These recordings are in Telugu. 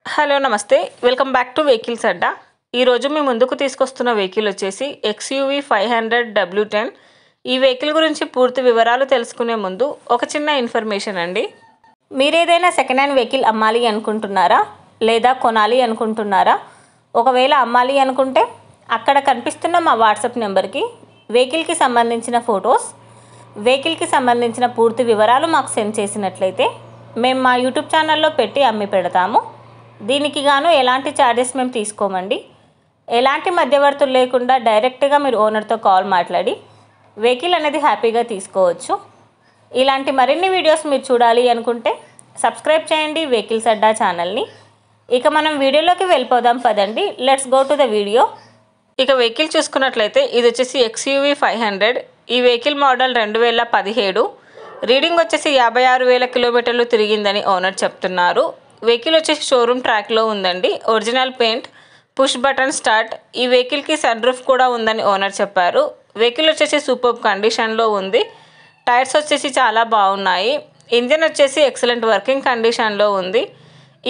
హలో నమస్తే వెల్కమ్ బ్యాక్ టు వెహికల్స్ అడ్డా. ఈరోజు మీ ముందుకు తీసుకొస్తున్న వెహికల్ వచ్చేసి XUV 500 W10. ఈ వెహికల్ గురించి పూర్తి వివరాలు తెలుసుకునే ముందు ఒక చిన్న ఇన్ఫర్మేషన్ అండి. మీరు ఏదైనా సెకండ్ హ్యాండ్ వెహికల్ అమ్మాలి అనుకుంటున్నారా లేదా కొనాలి అనుకుంటున్నారా? ఒకవేళ అమ్మాలి అనుకుంటే అక్కడ కనిపిస్తున్న మా వాట్సాప్ నెంబర్కి వెహికల్కి సంబంధించిన ఫొటోస్, వెహికల్కి సంబంధించిన పూర్తి వివరాలు మాకు సెండ్ చేసినట్లయితే మేము మా యూట్యూబ్ ఛానల్లో పెట్టి అమ్మి పెడతాము. దీనికి గాను ఎలాంటి ఛార్జెస్ మేము తీసుకోమండి. ఎలాంటి మధ్యవర్తులు లేకుండా డైరెక్ట్గా మీరు ఓనర్తో కాల్ మాట్లాడి వెహికల్ అనేది హ్యాపీగా తీసుకోవచ్చు. ఇలాంటి మరిన్ని వీడియోస్ మీరు చూడాలి అనుకుంటే సబ్స్క్రైబ్ చేయండి వెహికల్స్ అడ్డా ఛానల్ని. ఇక మనం వీడియోలోకి వెళ్ళిపోదాం పదండి. Let's go to the video. ఇక వెహికల్ చూసుకున్నట్లయితే ఇది వచ్చేసి XUV 500. ఈ వెహికల్ మోడల్ 2017. రీడింగ్ వచ్చేసి 56,000 కిలోమీటర్లు తిరిగిందని ఓనర్ చెప్తున్నారు. వెహికల్ వచ్చేసి షోరూమ్ ట్రాక్లో ఉందండి. Original paint, push button start. ఈ వెహికల్కి సన్ రూఫ్ కూడా ఉందని ఓనర్ చెప్పారు. వెహికల్ వచ్చేసి సూపర్ కండిషన్లో ఉంది. టైర్స్ వచ్చేసి చాలా బాగున్నాయి. ఇంజన్ వచ్చేసి ఎక్సలెంట్ వర్కింగ్ కండిషన్లో ఉంది.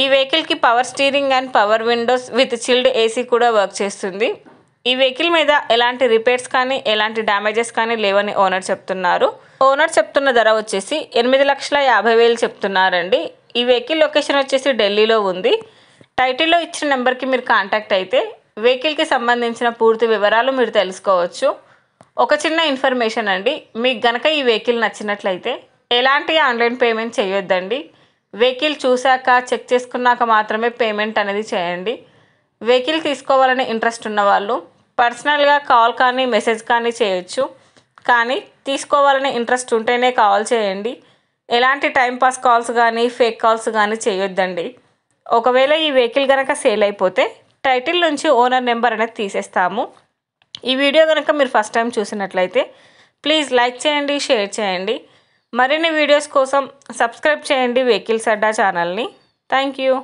ఈ వెహికల్కి power steering and power Windows with chilled AC కూడా వర్క్ చేస్తుంది. ఈ వెహికల్ మీద ఎలాంటి రిపేర్స్ కానీ ఎలాంటి డ్యామేజెస్ కానీ లేవని ఓనర్ చెప్తున్నారు. ఓనర్ చెప్తున్న ధర వచ్చేసి 8,50,000 చెప్తున్నారండి. ఈ వెహికల్ లొకేషన్ వచ్చేసి ఢిల్లీలో ఉంది. టైటిల్లో ఇచ్చిన నెంబర్కి మీరు కాంటాక్ట్ అయితే వెహికల్కి సంబంధించిన పూర్తి వివరాలు మీరు తెలుసుకోవచ్చు. ఒక చిన్న ఇన్ఫర్మేషన్ అండి, మీకు గనక ఈ వెహికల్ నచ్చినట్లయితే ఎలాంటి ఆన్లైన్ పేమెంట్ చేయొద్దండి. వెహికల్ చూశాక చెక్ చేసుకున్నాక మాత్రమే పేమెంట్ అనేది చేయండి. వెహికల్ తీసుకోవాలని ఇంట్రెస్ట్ ఉన్న వాళ్ళు పర్సనల్గా కాల్ కానీ మెసేజ్ కానీ చేయొచ్చు. కానీ తీసుకోవాలని ఇంట్రెస్ట్ ఉంటేనే కాల్ చేయండి. ఎలాంటి టైంపాస్ కాల్స్ కానీ ఫేక్ కాల్స్ కానీ చేయొద్దండి. ఒకవేళ ఈ వెహికల్ కనుక సేల్ అయిపోతే టైటిల్ నుంచి ఓనర్ నెంబర్ అనేది తీసేస్తాము. ఈ వీడియో కనుక మీరు ఫస్ట్ టైం చూసినట్లయితే ప్లీజ్ లైక్ చేయండి, షేర్ చేయండి. మరిన్ని వీడియోస్ కోసం సబ్స్క్రైబ్ చేయండి వెహికల్స్ అడ్డా ఛానల్ని. Thank you.